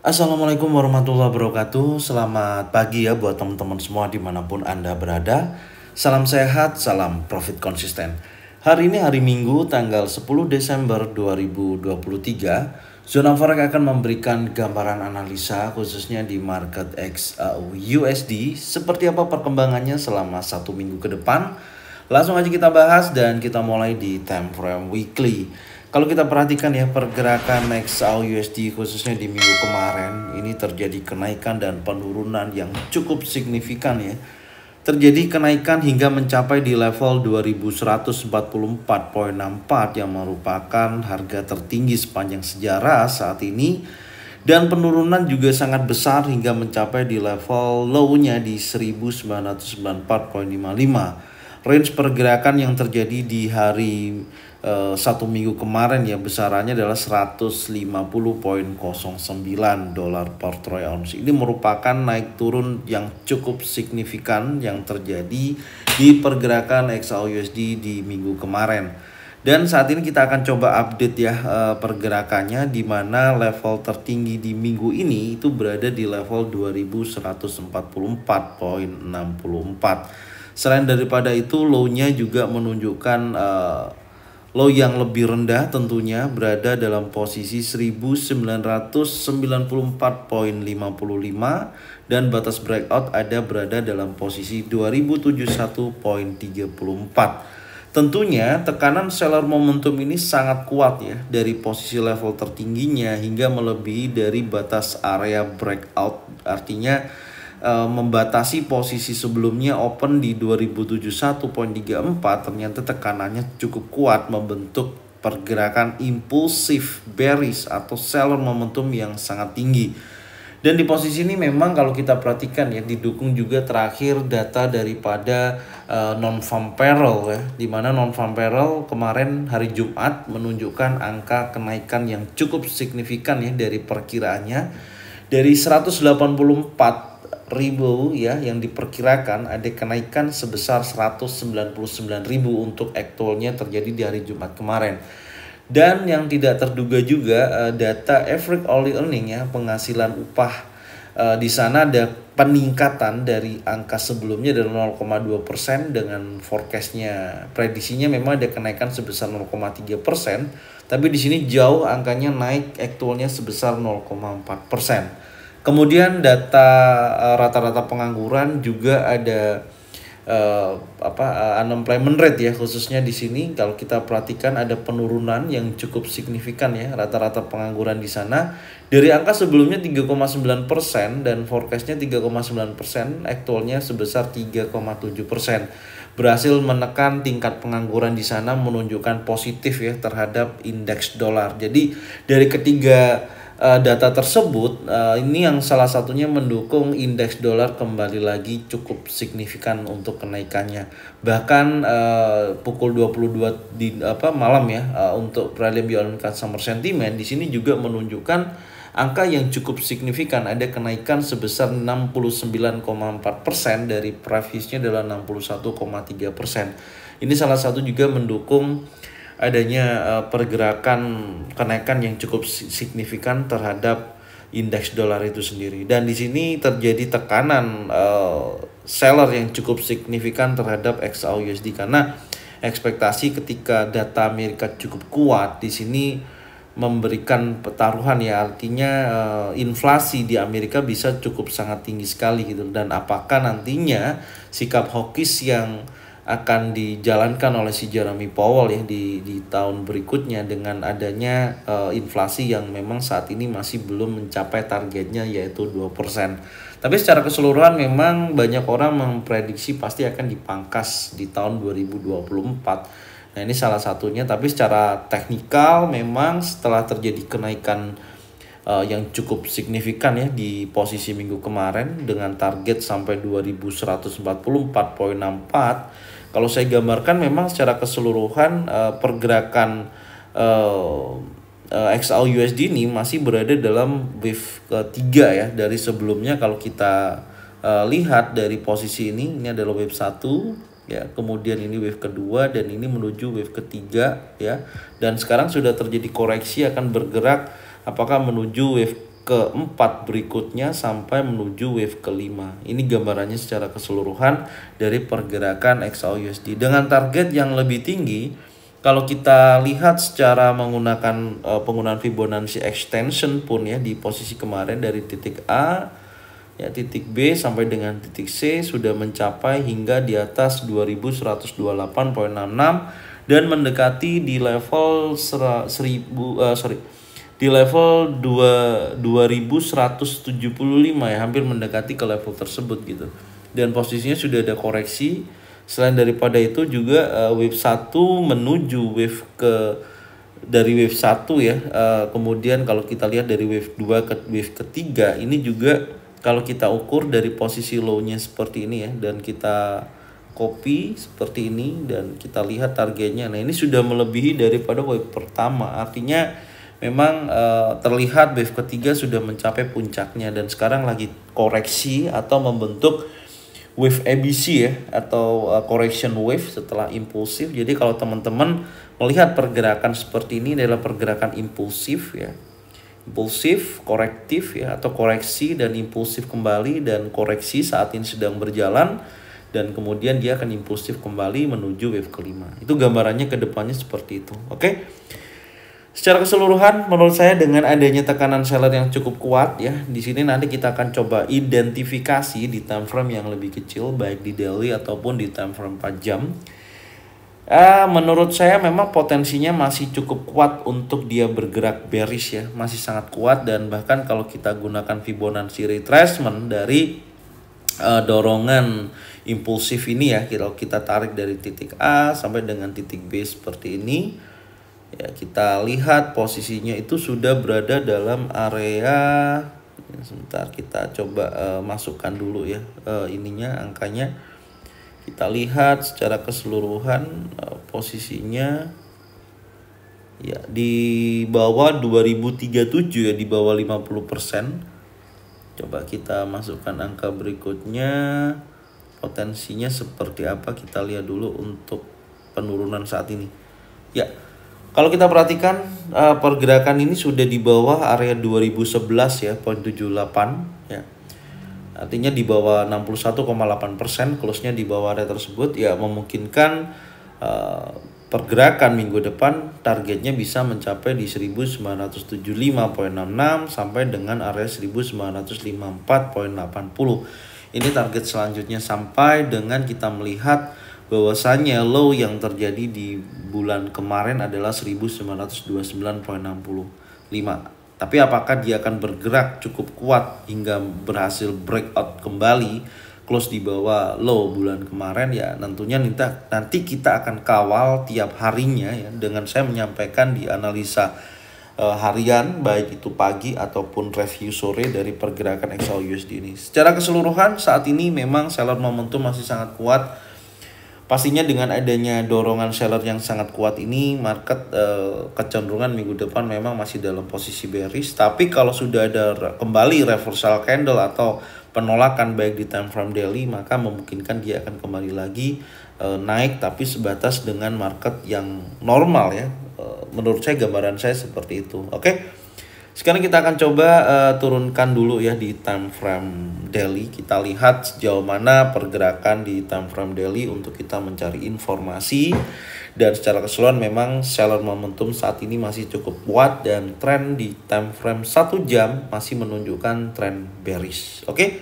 Assalamualaikum warahmatullahi wabarakatuh. Selamat pagi ya buat teman-teman semua dimanapun Anda berada. Salam sehat, salam profit konsisten. Hari ini hari Minggu tanggal 10 Desember 2023. Zona Forex akan memberikan gambaran analisa khususnya di market XAU-USD. Seperti apa perkembangannya selama satu minggu ke depan. Langsung aja kita bahas dan kita mulai di time frame weekly. Kalau kita perhatikan ya pergerakan XAU-USD khususnya di minggu kemarin ini terjadi kenaikan dan penurunan yang cukup signifikan ya. Terjadi kenaikan hingga mencapai di level 2144.64 yang merupakan harga tertinggi sepanjang sejarah saat ini. Dan penurunan juga sangat besar hingga mencapai di level low-nya di 1994.55. Range pergerakan yang terjadi di hari satu minggu kemarin ya besarannya adalah 150.09 dolar per troy ounce. Ini merupakan naik turun yang cukup signifikan yang terjadi di pergerakan XAU-USD di minggu kemarin. Dan saat ini kita akan coba update ya pergerakannya, di mana level tertinggi di minggu ini itu berada di level 2144.64. Selain daripada itu, low-nya juga menunjukkan low yang lebih rendah tentunya berada dalam posisi 1994.55 dan batas breakout ada berada dalam posisi 2071.34. Tentunya tekanan seller momentum ini sangat kuat ya dari posisi level tertingginya hingga melebihi dari batas area breakout, artinya membatasi posisi sebelumnya open di 2071.34. Ternyata tekanannya cukup kuat membentuk pergerakan impulsif bearish atau seller momentum yang sangat tinggi. Dan di posisi ini memang kalau kita perhatikan ya didukung juga terakhir data daripada non-farm payroll ya, dimana non-farm payroll kemarin hari Jumat menunjukkan angka kenaikan yang cukup signifikan ya dari perkiraannya dari 184.000 ya yang diperkirakan ada kenaikan sebesar 199.000 untuk actualnya terjadi di hari Jumat kemarin. Dan yang tidak terduga juga data average hourly earning ya, penghasilan upah di sana ada peningkatan dari angka sebelumnya dari 0,2% dengan forecastnya prediksinya memang ada kenaikan sebesar 0,3%, tapi di sini jauh angkanya naik actualnya sebesar 0,4%. Kemudian data rata-rata pengangguran juga ada unemployment rate ya, khususnya di sini kalau kita perhatikan ada penurunan yang cukup signifikan ya, rata-rata pengangguran di sana dari angka sebelumnya 3,9% dan forecastnya 3,9%, aktualnya sebesar 3,7%. Berhasil menekan tingkat pengangguran di sana, menunjukkan positif ya terhadap indeks dolar. Jadi dari ketiga data tersebut ini yang salah satunya mendukung indeks dolar kembali lagi cukup signifikan untuk kenaikannya. Bahkan pukul 22 di malam ya untuk prelim beyond consumer sentiment di sini juga menunjukkan angka yang cukup signifikan, ada kenaikan sebesar 69,4% dari previousnya adalah 61,3%. Ini salah satu juga mendukung adanya pergerakan kenaikan yang cukup signifikan terhadap indeks dolar itu sendiri. Dan di sini terjadi tekanan seller yang cukup signifikan terhadap XAU-USD karena ekspektasi ketika data Amerika cukup kuat di sini memberikan pertaruhan ya, artinya inflasi di Amerika bisa cukup sangat tinggi sekali gitu. Dan apakah nantinya sikap hawkish yang akan dijalankan oleh si Jeremy Powell ya di tahun berikutnya dengan adanya inflasi yang memang saat ini masih belum mencapai targetnya yaitu 2%. Tapi secara keseluruhan memang banyak orang memprediksi pasti akan dipangkas di tahun 2024. Nah ini salah satunya, tapi secara teknikal memang setelah terjadi kenaikan yang cukup signifikan ya di posisi minggu kemarin dengan target sampai 2144.64. Kalau saya gambarkan memang secara keseluruhan pergerakan XAU-USD ini masih berada dalam wave ketiga ya dari sebelumnya. Kalau kita lihat dari posisi ini adalah wave 1 ya, kemudian ini wave kedua dan ini menuju wave ketiga ya. Dan sekarang sudah terjadi koreksi akan bergerak apakah menuju wave keempat berikutnya sampai menuju wave kelima. Ini gambarannya secara keseluruhan dari pergerakan XAUUSD dengan target yang lebih tinggi. Kalau kita lihat secara menggunakan penggunaan Fibonacci extension pun ya, di posisi kemarin dari titik A ya, titik B sampai dengan titik C sudah mencapai hingga di atas 2128.66 dan mendekati di level di level 2175 ya, hampir mendekati ke level tersebut gitu. Dan posisinya sudah ada koreksi. Selain daripada itu juga wave 1 menuju wave dari wave 1 ya. Kemudian kalau kita lihat dari wave 2 ke wave ketiga, ini juga kalau kita ukur dari posisi low-nya seperti ini ya, dan kita copy seperti ini dan kita lihat targetnya. Nah, ini sudah melebihi daripada wave pertama. Artinya memang terlihat wave ketiga sudah mencapai puncaknya dan sekarang lagi koreksi atau membentuk wave ABC ya, atau correction wave setelah impulsif. Jadi kalau teman-teman melihat pergerakan seperti ini adalah pergerakan impulsif ya. Impulsif, korektif ya, atau koreksi dan impulsif kembali, dan koreksi saat ini sedang berjalan dan kemudian dia akan impulsif kembali menuju wave kelima. Itu gambarannya ke depannya seperti itu. Oke. Secara keseluruhan menurut saya dengan adanya tekanan seller yang cukup kuat ya, di sini nanti kita akan coba identifikasi di time frame yang lebih kecil baik di daily ataupun di time frame 4 jam. Menurut saya memang potensinya masih cukup kuat untuk dia bergerak bearish ya, masih sangat kuat. Dan bahkan kalau kita gunakan Fibonacci retracement dari dorongan impulsif ini ya, kalau kita tarik dari titik A sampai dengan titik B seperti ini ya, kita lihat posisinya itu sudah berada dalam area ya, sebentar kita coba masukkan dulu ya ininya, angkanya. Kita lihat secara keseluruhan posisinya ya di bawah 2037 ya, di bawah 50%. Coba kita masukkan angka berikutnya, potensinya seperti apa kita lihat dulu untuk penurunan saat ini. Ya, kalau kita perhatikan pergerakan ini sudah di bawah area 2011 ya, 0.78 ya. Artinya di bawah 61,8%, close-nya di bawah area tersebut ya, memungkinkan pergerakan minggu depan targetnya bisa mencapai di 1975.66 sampai dengan area 1954.80. Ini target selanjutnya sampai dengan kita melihat bahwasannya low yang terjadi di bulan kemarin adalah 1929.65. Tapi apakah dia akan bergerak cukup kuat hingga berhasil breakout kembali, close di bawah low bulan kemarin ya, tentunya nanti kita akan kawal tiap harinya ya, dengan saya menyampaikan di analisa harian baik itu pagi ataupun review sore dari pergerakan XAUUSD ini. Secara keseluruhan saat ini memang seller momentum masih sangat kuat. Pastinya dengan adanya dorongan seller yang sangat kuat ini, market kecenderungan minggu depan memang masih dalam posisi bearish. Tapi kalau sudah ada kembali reversal candle atau penolakan baik di time frame daily, maka memungkinkan dia akan kembali lagi naik, tapi sebatas dengan market yang normal ya. Menurut saya gambaran saya seperti itu. Oke. Sekarang kita akan coba turunkan dulu ya di time frame daily. Kita lihat sejauh mana pergerakan di time frame daily untuk kita mencari informasi. Dan secara keseluruhan memang seller momentum saat ini masih cukup kuat, dan tren di time frame 1 jam masih menunjukkan tren bearish. Oke.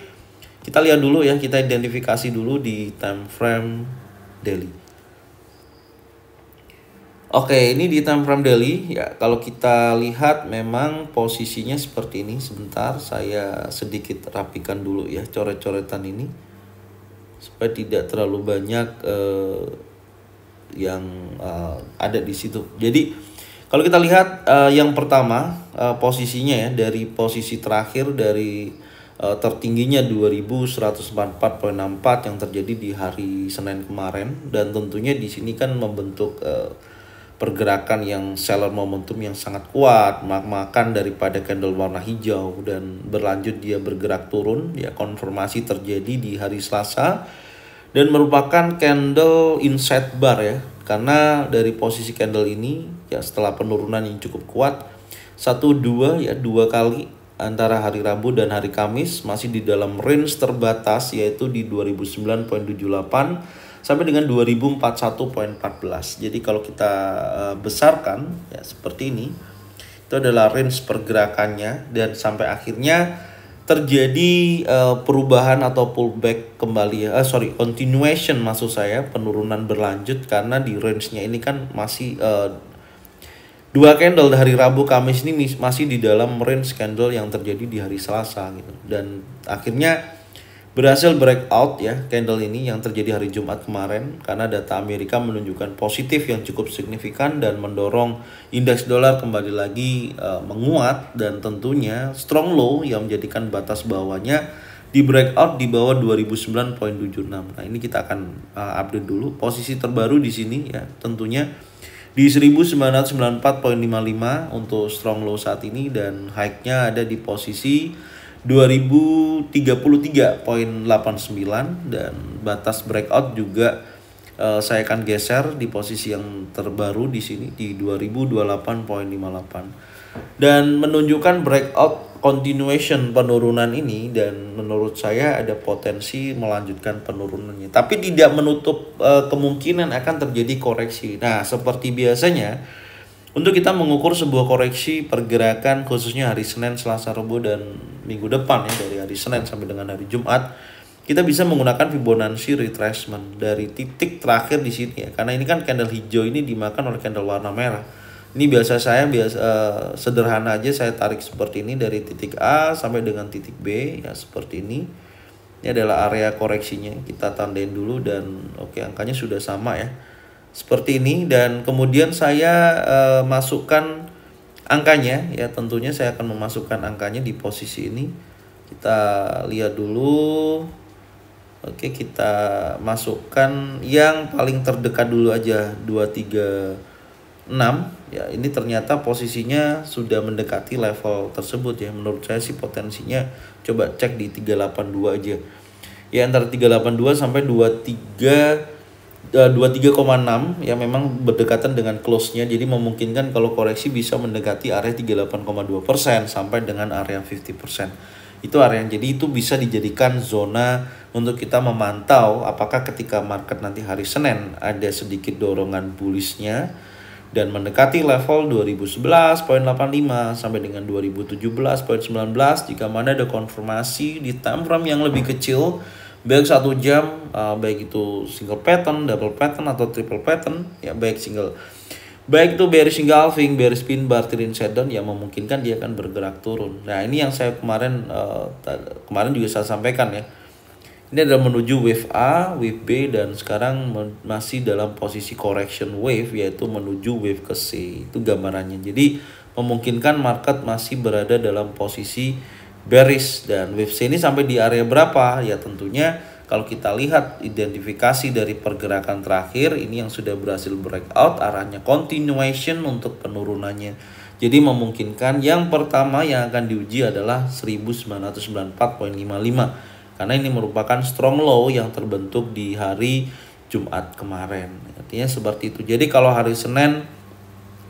Kita lihat dulu ya, kita identifikasi dulu di time frame daily. Oke, ini di time frame daily ya. Kalau kita lihat memang posisinya seperti ini. Sebentar, saya sedikit rapikan dulu ya coret-coretan ini supaya tidak terlalu banyak yang ada di situ. Jadi kalau kita lihat yang pertama posisinya ya, dari posisi terakhir dari tertingginya 2144.64 yang terjadi di hari Senin kemarin, dan tentunya di sini kan membentuk pergerakan yang seller momentum yang sangat kuat, makan daripada candle warna hijau dan berlanjut dia bergerak turun ya, konfirmasi terjadi di hari Selasa dan merupakan candle inside bar ya, karena dari posisi candle ini ya setelah penurunan yang cukup kuat 1 2 ya 2 kali antara hari Rabu dan hari Kamis masih di dalam range terbatas, yaitu di 2009.78 sampai dengan 2041.14. Jadi kalau kita besarkan ya seperti ini, itu adalah range pergerakannya, dan sampai akhirnya terjadi perubahan atau pullback kembali ya, continuation maksud saya, penurunan berlanjut, karena di range-nya ini kan masih dua candle hari Rabu Kamis ini masih di dalam range candle yang terjadi di hari Selasa gitu, dan akhirnya berhasil breakout ya candle ini yang terjadi hari Jumat kemarin, karena data Amerika menunjukkan positif yang cukup signifikan dan mendorong indeks dolar kembali lagi menguat, dan tentunya strong low yang menjadikan batas bawahnya di breakout di bawah 2009.76. Nah, ini kita akan update dulu posisi terbaru di sini ya, tentunya di 1994.55 untuk strong low saat ini, dan high-nya ada di posisi 2033.89, dan batas breakout juga saya akan geser di posisi yang terbaru di sini di 2028.58, dan menunjukkan breakout continuation penurunan ini, dan menurut saya ada potensi melanjutkan penurunannya, tapi tidak menutup kemungkinan akan terjadi koreksi. Nah, seperti biasanya untuk kita mengukur sebuah koreksi pergerakan khususnya hari Senin, Selasa, Rabu, dan minggu depan ya, dari hari Senin sampai dengan hari Jumat, kita bisa menggunakan Fibonacci retracement dari titik terakhir di sini ya, karena ini kan candle hijau ini dimakan oleh candle warna merah. Ini biasa sederhana aja, saya tarik seperti ini dari titik A sampai dengan titik B ya, seperti ini. Ini adalah area koreksinya, kita tandain dulu, dan oke, angkanya sudah sama ya, seperti ini. Dan kemudian saya masukkan angkanya ya, tentunya saya akan memasukkan angkanya di posisi ini. Kita lihat dulu. Oke, kita masukkan yang paling terdekat dulu aja, 236 ya. Ini ternyata posisinya sudah mendekati level tersebut ya. Menurut saya sih potensinya coba cek di 382 aja ya, antara 382 sampai 23,6 ya, memang berdekatan dengan close-nya, jadi memungkinkan kalau koreksi bisa mendekati area 38,2% sampai dengan area 50%. Itu area yang, jadi itu bisa dijadikan zona untuk kita memantau apakah ketika market nanti hari Senin ada sedikit dorongan bullish-nya dan mendekati level 2011.85 sampai dengan 2017.19, jika mana ada konfirmasi di time frame yang lebih kecil, baik 1 jam, baik itu single pattern, double pattern, atau triple pattern ya, baik itu bearish engulfing, bearish pin bar, trailing shutdown, yang memungkinkan dia akan bergerak turun. Nah, ini yang saya kemarin juga saya sampaikan ya. Ini adalah menuju wave A, wave B, dan sekarang masih dalam posisi correction wave, yaitu menuju wave ke C. Itu gambarannya. Jadi memungkinkan market masih berada dalam posisi bearish, dan wave C ini sampai di area berapa ya, tentunya kalau kita lihat identifikasi dari pergerakan terakhir ini yang sudah berhasil breakout, arahnya continuation untuk penurunannya. Jadi memungkinkan yang pertama yang akan diuji adalah 1994.55, karena ini merupakan strong low yang terbentuk di hari Jumat kemarin. Artinya seperti itu. Jadi kalau hari Senin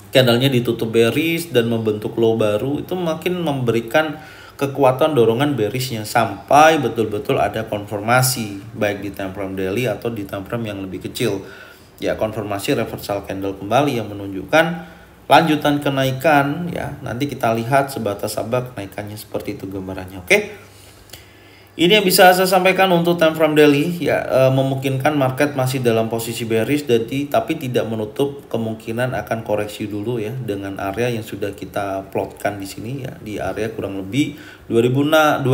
candlenya ditutup bearish dan membentuk low baru, itu makin memberikan kekuatan dorongan bearishnya sampai betul-betul ada konfirmasi, baik di time frame daily atau di time frame yang lebih kecil ya, konfirmasi reversal candle kembali yang menunjukkan lanjutan kenaikan ya. Nanti kita lihat sebatas apa kenaikannya, seperti itu gambarannya. Oke, ini yang bisa saya sampaikan untuk time frame daily ya. Memungkinkan market masih dalam posisi bearish, tapi tidak menutup kemungkinan akan koreksi dulu ya, dengan area yang sudah kita plotkan di sini ya, di area kurang lebih 2005.24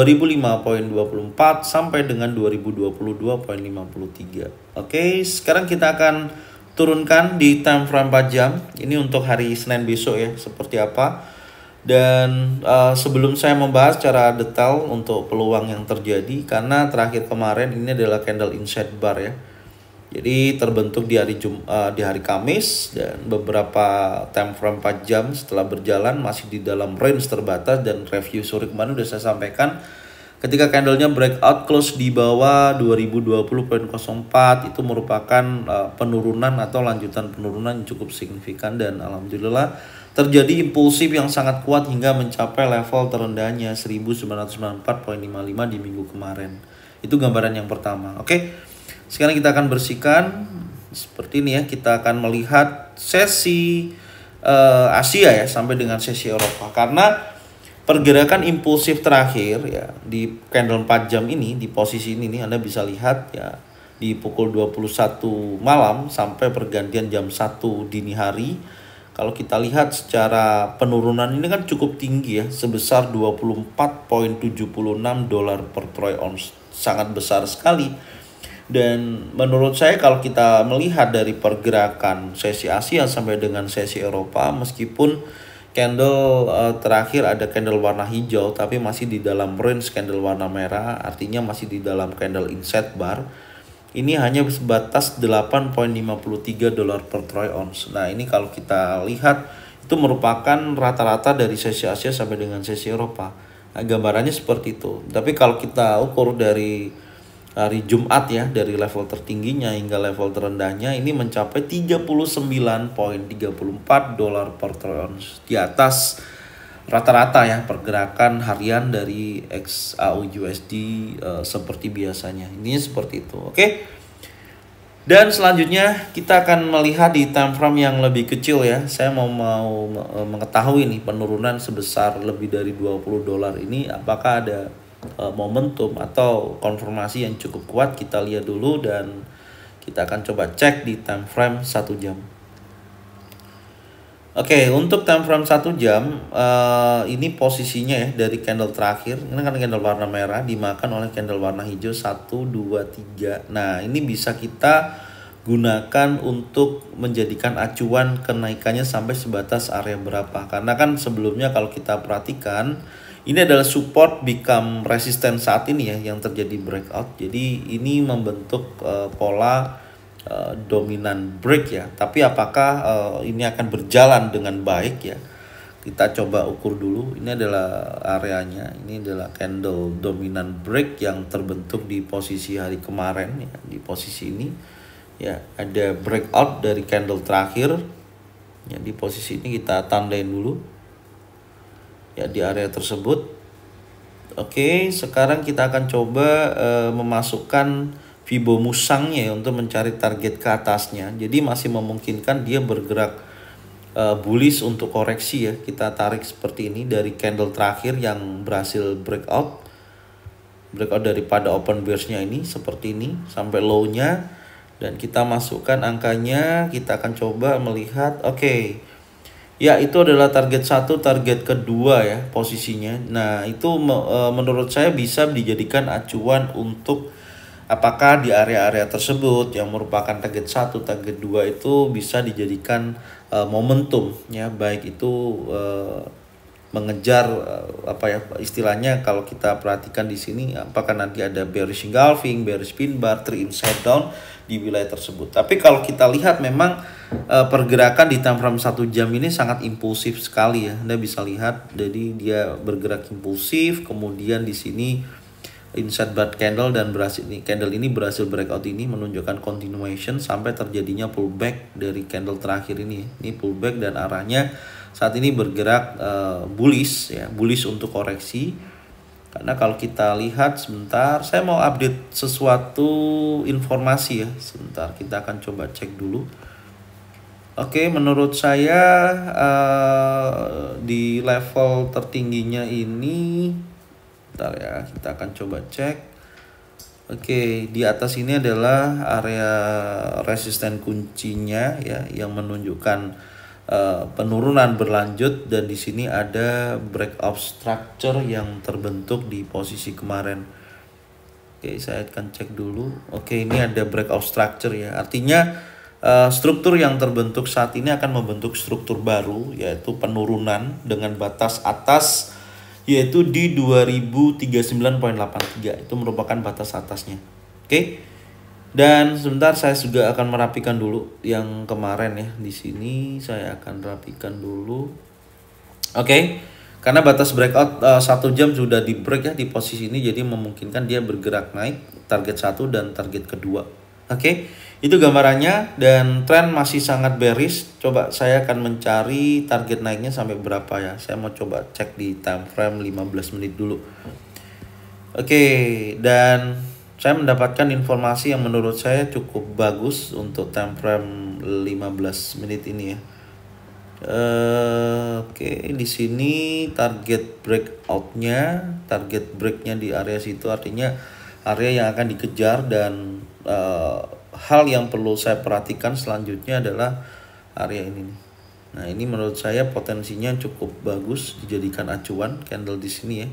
sampai dengan 2022.53. Oke, sekarang kita akan turunkan di time frame 4 jam. Ini untuk hari Senin besok ya, seperti apa. Dan sebelum saya membahas secara detail untuk peluang yang terjadi, karena terakhir kemarin ini adalah candle inside bar ya, jadi terbentuk di hari Kamis, dan beberapa time frame 4 jam setelah berjalan masih di dalam range terbatas, dan review sore kemarin sudah saya sampaikan Ketika candlenya breakout close di bawah 2020.04 itu merupakan penurunan atau lanjutan penurunan yang cukup signifikan, dan alhamdulillah terjadi impulsif yang sangat kuat hingga mencapai level terendahnya 1994.55 di minggu kemarin. Itu gambaran yang pertama. Oke. Sekarang kita akan bersihkan seperti ini ya. Kita akan melihat sesi Asia ya sampai dengan sesi Eropa, karena pergerakan impulsif terakhir ya di candle 4 jam ini, di posisi ini nih Anda bisa lihat ya, di pukul 21 malam sampai pergantian jam 1 dini hari. Kalau kita lihat secara penurunan ini kan cukup tinggi ya, sebesar 24.76 dolar per troy ounce. Sangat besar sekali. Dan menurut saya kalau kita melihat dari pergerakan sesi Asia sampai dengan sesi Eropa, meskipun candle terakhir ada candle warna hijau tapi masih di dalam range candle warna merah, artinya masih di dalam candle inset bar. Ini hanya sebatas 8.53 dolar per troy ounce. Nah, ini kalau kita lihat itu merupakan rata-rata dari sesi Asia sampai dengan sesi Eropa. Nah, gambarannya seperti itu. Tapi kalau kita ukur dari hari Jumat ya, dari level tertingginya hingga level terendahnya ini mencapai 39.34 dolar per troy ounce, di atas rata-rata ya pergerakan harian dari XAU/USD seperti biasanya. Ini seperti itu. Oke. Dan selanjutnya kita akan melihat di time frame yang lebih kecil ya. Saya mau mengetahui nih penurunan sebesar lebih dari 20 dolar ini apakah ada momentum atau konfirmasi yang cukup kuat. Kita lihat dulu dan kita akan coba cek di time frame 1 jam. Oke, untuk time frame 1 jam ini posisinya ya dari candle terakhir. Ini kan candle warna merah dimakan oleh candle warna hijau 1, 2, 3. Nah, ini bisa kita gunakan untuk menjadikan acuan kenaikannya sampai sebatas area berapa. Karena kan sebelumnya kalau kita perhatikan ini adalah support become resistance saat ini ya yang terjadi breakout. Jadi ini membentuk pola dominan break ya. Tapi apakah ini akan berjalan dengan baik ya? Kita coba ukur dulu. Ini adalah areanya. Ini adalah candle dominan break yang terbentuk di posisi hari kemarin ya, di posisi ini. Ya, ada breakout dari candle terakhir. Ya, di posisi ini kita tandain dulu. Ya, di area tersebut. Oke, sekarang kita akan coba memasukkan Fibo musangnya ya, untuk mencari target ke atasnya. Jadi masih memungkinkan dia bergerak bullish untuk koreksi ya. Kita tarik seperti ini dari candle terakhir yang berhasil breakout daripada open bearish-nya ini seperti ini sampai low-nya, dan kita masukkan angkanya. Kita akan coba melihat. Oke. Ya, itu adalah target 1, target kedua ya posisinya. Nah, itu menurut saya bisa dijadikan acuan untuk apakah di area-area tersebut yang merupakan target 1, target 2 itu bisa dijadikan momentum ya, baik itu mengejar apa ya istilahnya kalau kita perhatikan di sini, apakah nanti ada bearish engulfing, bearish pin bar, 3 inside down di wilayah tersebut. Tapi kalau kita lihat memang pergerakan di time frame 1 jam ini sangat impulsif sekali ya. Anda bisa lihat, jadi dia bergerak impulsif, kemudian di sini inside bar candle dan candle ini berhasil breakout ini menunjukkan continuation sampai terjadinya pullback dari candle terakhir ini. Ini pullback dan arahnya saat ini bergerak bullish ya, bullish untuk koreksi. Karena kalau kita lihat sebentar, saya mau update sesuatu informasi ya. Sebentar, kita akan coba cek dulu. Oke, menurut saya di level tertingginya ini, bentar ya, kita akan coba cek. Oke, di atas ini adalah area resisten kuncinya ya, yang menunjukkan penurunan berlanjut, dan di sini ada breakout structure yang terbentuk di posisi kemarin. Oke, saya akan cek dulu. Oke, ini ada breakout structure ya. Artinya struktur yang terbentuk saat ini akan membentuk struktur baru, yaitu penurunan dengan batas atas yaitu di 2039.83. Itu merupakan batas atasnya. Oke. Dan sebentar saya juga akan merapikan dulu yang kemarin ya. Di sini saya akan rapikan dulu. Oke. Karena batas breakout 1 jam sudah di break ya di posisi ini, jadi memungkinkan dia bergerak naik target 1 dan target kedua. Oke, itu gambarannya, dan tren masih sangat bearish. Coba saya akan mencari target naiknya sampai berapa ya. Saya mau coba cek di time frame 15 menit dulu. Oke, dan saya mendapatkan informasi yang menurut saya cukup bagus untuk time frame 15 menit ini ya. Oke, di sini target target breaknya di area situ, artinya area yang akan dikejar. Dan hal yang perlu saya perhatikan selanjutnya adalah area ini nih. Nah, ini menurut saya potensinya cukup bagus dijadikan acuan candle di sini ya.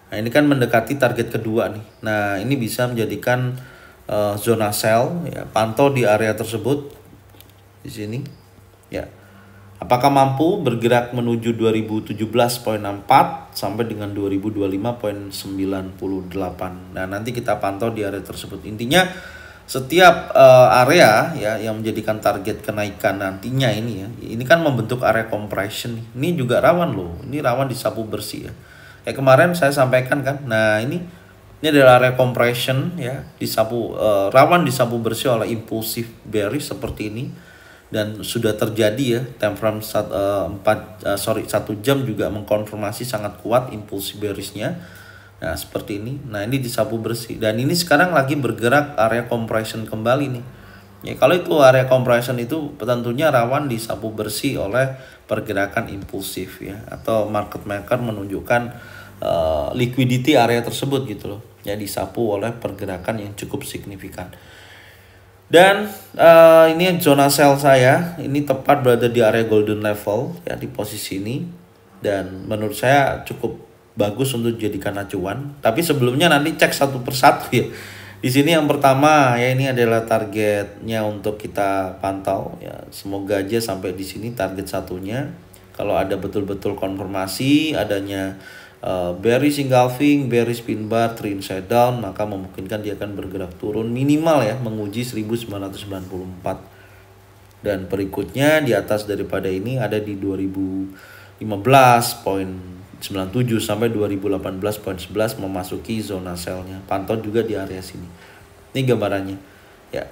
Nah, ini kan mendekati target kedua nih. Nah, ini bisa menjadikan zona sell ya, pantau di area tersebut di sini ya. Apakah mampu bergerak menuju 2017.64 sampai dengan 2025.98. Nah, nanti kita pantau di area tersebut. Intinya setiap area ya yang menjadikan target kenaikan nantinya ini ya, ini kan membentuk area compression. Ini juga rawan loh. Ini rawan disapu bersih ya. Kayak kemarin saya sampaikan kan. Nah, ini adalah area compression ya, disapu rawan disapu bersih oleh impulsif bearish seperti ini. Dan sudah terjadi ya, time frame 1 jam juga mengkonfirmasi sangat kuat impulsif bearishnya. Nah, seperti ini. Nah, ini disapu bersih, dan ini sekarang lagi bergerak area compression kembali nih ya. Kalau itu area compression itu tentunya rawan disapu bersih oleh pergerakan impulsif ya, atau market maker menunjukkan liquidity area tersebut gitu loh ya, disapu oleh pergerakan yang cukup signifikan. Dan ini zona sell saya, ini tepat berada di area golden level ya, di posisi ini. Dan menurut saya cukup bagus untuk dijadikan acuan. Tapi sebelumnya nanti cek satu persatu ya. Di sini yang pertama ya, ini adalah targetnya untuk kita pantau ya. Semoga aja sampai di sini target satunya. Kalau ada betul-betul konfirmasi adanya bearish engulfing, bearish pin bar, trend inside down, maka memungkinkan dia akan bergerak turun minimal ya, menguji 1994. Dan berikutnya di atas daripada ini ada di 2015.97 sampai 2018.11 memasuki zona sellnya. Pantau juga di area sini. Ini gambarannya ya.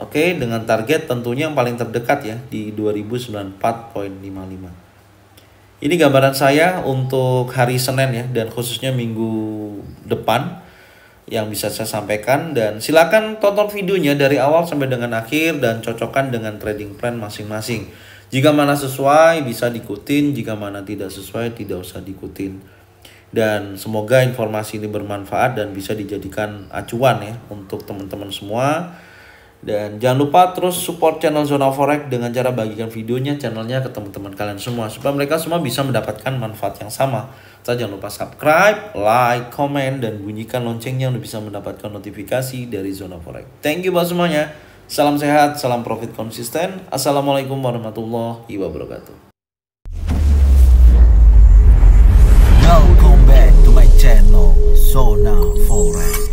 Oke, dengan target tentunya yang paling terdekat ya di 2094.55. Ini gambaran saya untuk hari Senin ya, dan khususnya minggu depan yang bisa saya sampaikan. Dan silakan tonton videonya dari awal sampai dengan akhir dan cocokkan dengan trading plan masing-masing. Jika mana sesuai bisa diikutin, jika mana tidak sesuai tidak usah diikutin. Dan semoga informasi ini bermanfaat dan bisa dijadikan acuan ya untuk teman-teman semua. Dan jangan lupa terus support channel Zona Forex dengan cara bagikan videonya, channelnya ke teman-teman kalian semua, supaya mereka semua bisa mendapatkan manfaat yang sama. Jangan lupa subscribe, like, comment, dan bunyikan loncengnya untuk bisa mendapatkan notifikasi dari Zona Forex. Thank you buat semuanya. Salam sehat, salam profit konsisten. Assalamualaikum warahmatullahi wabarakatuh. Welcome back to my channel Zona Forex.